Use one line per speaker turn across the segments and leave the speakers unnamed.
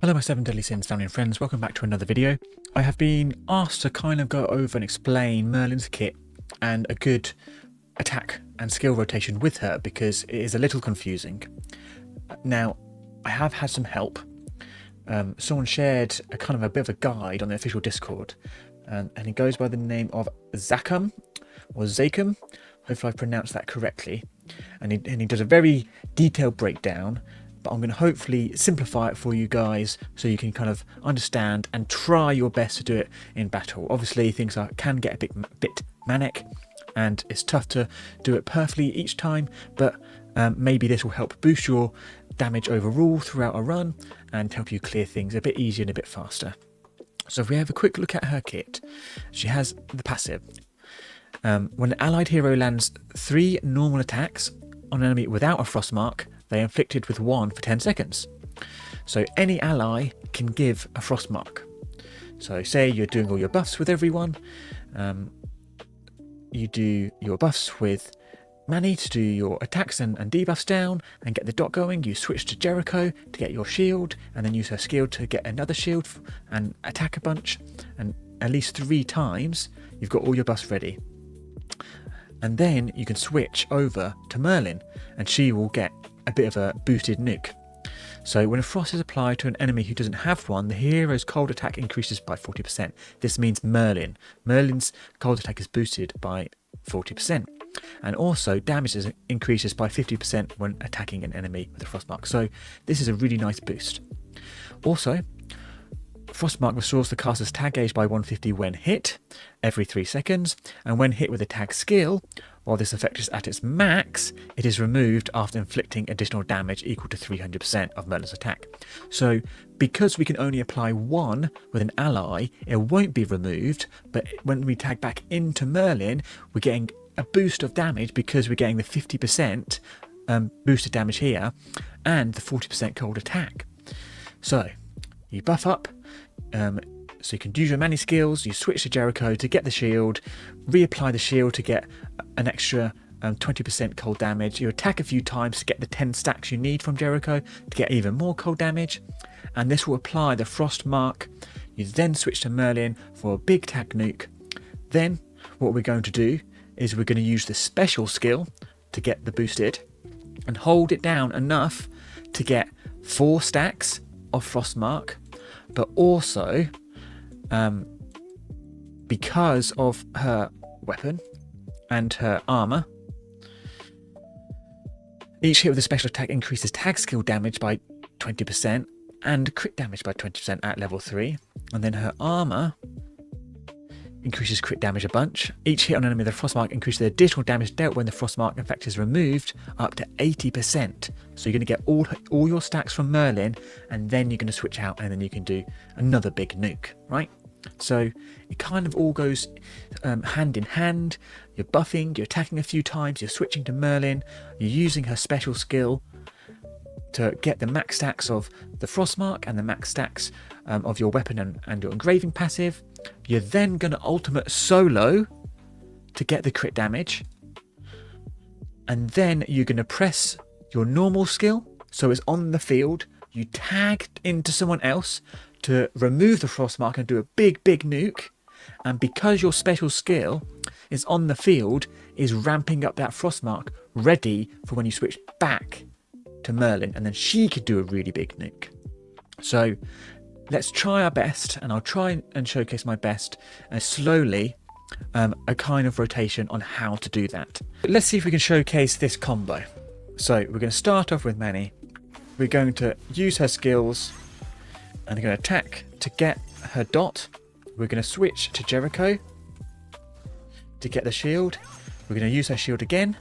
Hello my 7 Deadly Sins family and friends, welcome back to another video. I have been asked to kind of go over and explain Merlin's kit and a good attack and skill rotation with her because it is a little confusing. Now, I have had some help. Someone shared a kind of a bit of a guide on the official Discord and he goes by the name of Zakum or Zakum. Hopefully I pronounced that correctly. And he does a very detailed breakdown, but I'm going to hopefully simplify it for you guys so you can kind of understand and try your best to do it in battle. Obviously things can get a bit manic and it's tough to do it perfectly each time, but maybe this will help boost your damage overall throughout a run and help you clear things a bit easier and a bit faster. So if we have a quick look at her kit, she has the passive. When an allied hero lands 3 normal attacks on an enemy without a frost mark, they are inflicted with 1 for 10 seconds. So any ally can give a frost mark. So say you're doing all your buffs with everyone. You do your buffs with Manny to do your attacks and debuffs down and get the dot going. You switch to Jericho to get your shield and then use her skill to get another shield and attack a bunch. And at least 3 times you've got all your buffs ready. And then you can switch over to Merlin and she will get a bit of a boosted nuke. So when a frost is applied to an enemy who doesn't have one, the hero's cold attack increases by 40%. This means Merlin's cold attack is boosted by 40%. And also damage increases by 50% when attacking an enemy with a frost mark. So this is a really nice boost. Also, Frostmark restores the caster's tag gauge by 150 when hit, every 3 seconds, and when hit with a tag skill, while this effect is at its max, it is removed after inflicting additional damage equal to 300% of Merlin's attack. So, because we can only apply 1 with an ally, it won't be removed, but when we tag back into Merlin, we're getting a boost of damage because we're getting the 50% boosted damage here, and the 40% cold attack. So, you buff up, so you can use your Manny skills, you switch to Jericho to get the shield, reapply the shield to get an extra 20% cold damage, you attack a few times to get the 10 stacks you need from Jericho to get even more cold damage, and this will apply the frost mark. You then switch to Merlin for a big tag nuke. Then what we're going to do is we're going to use the special skill to get the boosted and hold it down enough to get 4 stacks of frost mark, but also because of her weapon and her armor, each hit with a special attack increases tag skill damage by 20% and crit damage by 20% at level 3, and then her armor increases crit damage a bunch. Each hit on an enemy with a frostmark increases the additional damage dealt when the frostmark effect is removed up to 80%. So you're going to get all your stacks from Merlin, and then you're going to switch out and then you can do another big nuke, right? So it kind of all goes hand in hand. You're buffing, you're attacking a few times, you're switching to Merlin, you're using her special skill to get the max stacks of the frostmark and the max stacks of your weapon and your engraving passive. You're then going to ultimate solo to get the crit damage, and then you're going to press your normal skill so it's on the field. You tag into someone else to remove the frostmark and do a big nuke, and because your special skill is on the field, is ramping up that frostmark ready for when you switch back to Merlin, and then she could do a really big nuke. So let's try our best, and I'll try and showcase my best slowly, a kind of rotation on how to do that. Let's see if we can showcase this combo. So we're going to start off with Manny. We're going to use her skills and we're going to attack to get her dot. We're going to switch to Jericho to get the shield. We're going to use her shield again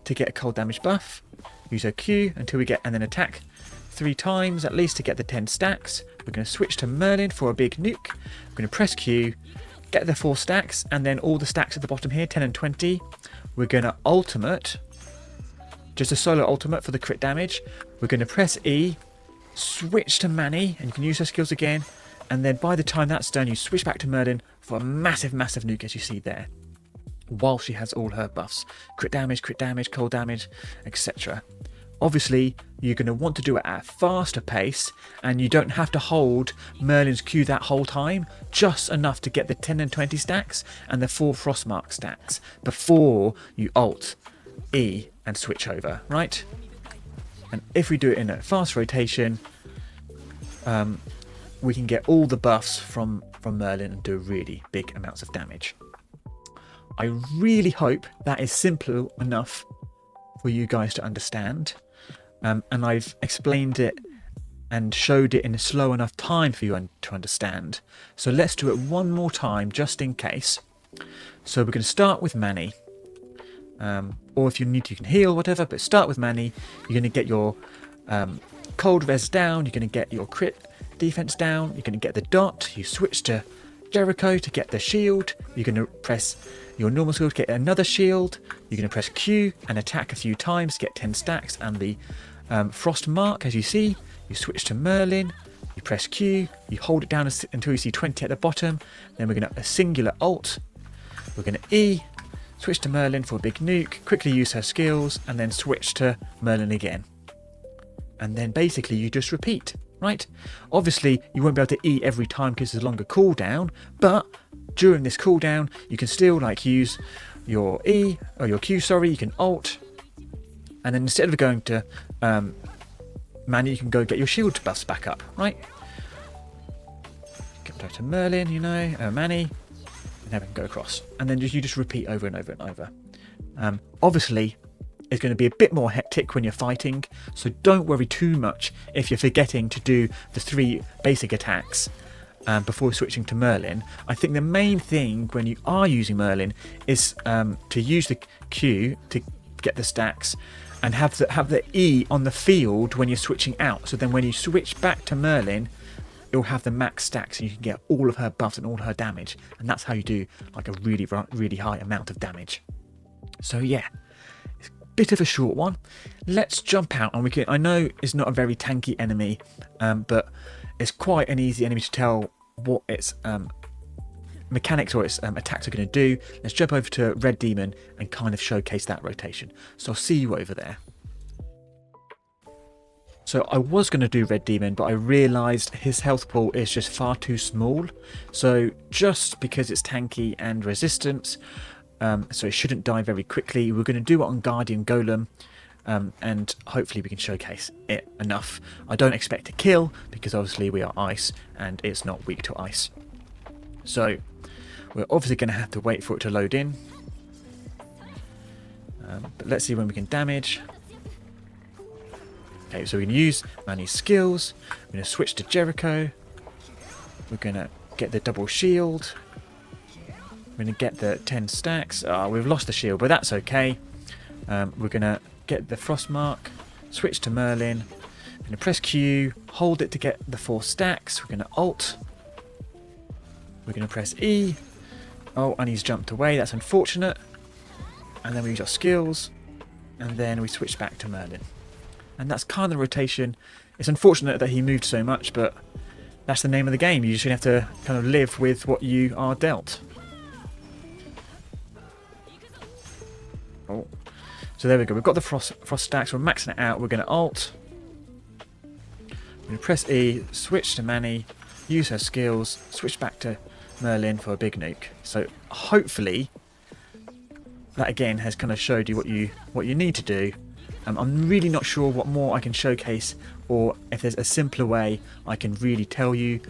to get a cold damage buff. Use her Q until we get, and then attack 3 times at least to get the 10 stacks. We're going to switch to Merlin for a big nuke. We're going to press Q, get the 4 stacks, and then all the stacks at the bottom here, 10 and 20. We're going to ultimate, just a solo ultimate for the crit damage. We're going to press E, switch to Manny, and you can use her skills again. And then by the time that's done, you switch back to Merlin for a massive nuke, as you see there, while she has all her buffs. Crit damage, cold damage, etc. Obviously, you're going to want to do it at a faster pace, and you don't have to hold Merlin's Q that whole time, just enough to get the 10 and 20 stacks and the 4 Frostmark stacks before you Alt E and switch over, right? And if we do it in a fast rotation, we can get all the buffs from Merlin and do really big amounts of damage. I really hope that is simple enough for you guys to understand. And I've explained it and showed it in a slow enough time for you to understand. So let's do it one more time just in case. So we're going to start with Manny. Or if you need to, you can heal, whatever, but start with Manny. You're going to get your cold res down, you're going to get your crit defense down, you're going to get the dot, you switch to Jericho to get the shield, you're going to press your normal skill to get another shield, you're going to press Q and attack a few times to get 10 stacks and the frost mark. As you see, you switch to Merlin, you press Q, you hold it down until you see 20 at the bottom, then we're going to a singular alt, we're going to E, switch to Merlin for a big nuke, quickly use her skills, and then switch to Merlin again. And then basically you just repeat, right? Obviously you won't be able to E every time because there's a longer cooldown, but during this cooldown you can still like use your E, or your Q, sorry, you can Alt, and then instead of going to Manny, you can go get your shield buffs back up, right? Get back to Merlin, you know, Manny, and then we can go across. And then you just repeat over and over and over. Obviously, it's going to be a bit more hectic when you're fighting, so don't worry too much if you're forgetting to do the 3 basic attacks before switching to Merlin. I think the main thing when you are using Merlin is to use the Q to get the stacks and have the E on the field when you're switching out. So then when you switch back to Merlin, it'll have the max stacks and you can get all of her buffs and all her damage. And that's how you do like a really, really high amount of damage. So yeah, it's a bit of a short one. Let's jump out and we can, I know it's not a very tanky enemy, but it's quite an easy enemy to tell what its mechanics or its attacks are going to do. Let's jump over to Red Demon and kind of showcase that rotation. So I'll see you over there. So I was going to do Red Demon, but I realised his health pool is just far too small. So just because it's tanky and resistance, so it shouldn't die very quickly, we're going to do it on Guardian Golem, and hopefully we can showcase it enough. I don't expect to kill, because obviously we are ice, and it's not weak to ice. So we're obviously going to have to wait for it to load in. But let's see when we can damage. Okay, so we can use Manny's skills. We're going to switch to Jericho. We're going to get the double shield. We're going to get the 10 stacks. We've lost the shield, but that's okay. We're going to get the frost mark. Switch to Merlin. We're going to press Q. Hold it to get the 4 stacks. We're going to Alt. We're going to press E. Oh, and he's jumped away. That's unfortunate. And then we use our skills. And then we switch back to Merlin. And that's kind of the rotation. It's unfortunate that he moved so much, but that's the name of the game. You just have to kind of live with what you are dealt. Oh. So there we go. We've got the frost stacks. We're maxing it out. We're going to Alt. We're going to press E, switch to Manny, use her skills, switch back to Merlin for a big nuke. So hopefully that again has kind of showed you what you need to do. I'm really not sure what more I can showcase, or if there's a simpler way I can really tell you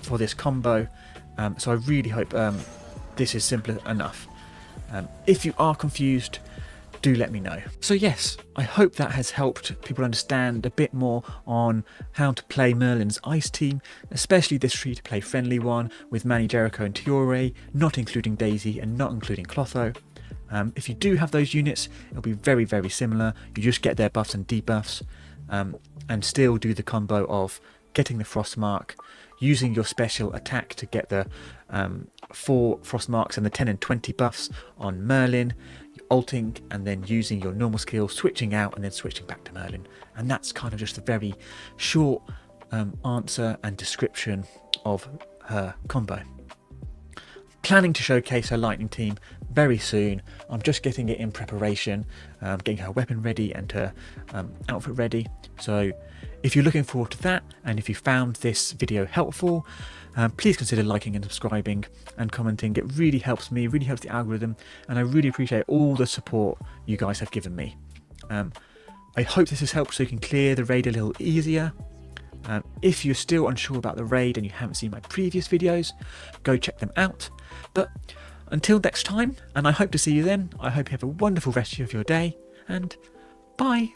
for this combo. So I really hope this is simple enough. If you are confused, do let me know. So yes, I hope that has helped people understand a bit more on how to play Merlin's Ice team, especially this free-to-play friendly one with Manny, Jericho and Tiore, not including Daisy and not including Clotho. If you do have those units, it'll be very, very similar. You just get their buffs and debuffs, and still do the combo of getting the frost mark, using your special attack to get the 4 frost marks and the 10 and 20 buffs on Merlin, ulting, and then using your normal skill, switching out and then switching back to Merlin. And that's kind of just a very short answer and description of her combo. Planning to showcase her lightning team very soon. I'm just getting it in preparation, getting her weapon ready and her outfit ready. So if you're looking forward to that, and if you found this video helpful, please consider liking and subscribing and commenting. It really helps me, really helps the algorithm, and I really appreciate all the support you guys have given me. I hope this has helped so you can clear the raid a little easier. If you're still unsure about the raid and you haven't seen my previous videos, go check them out. But until next time, and I hope to see you then, I hope you have a wonderful rest of your day, and bye!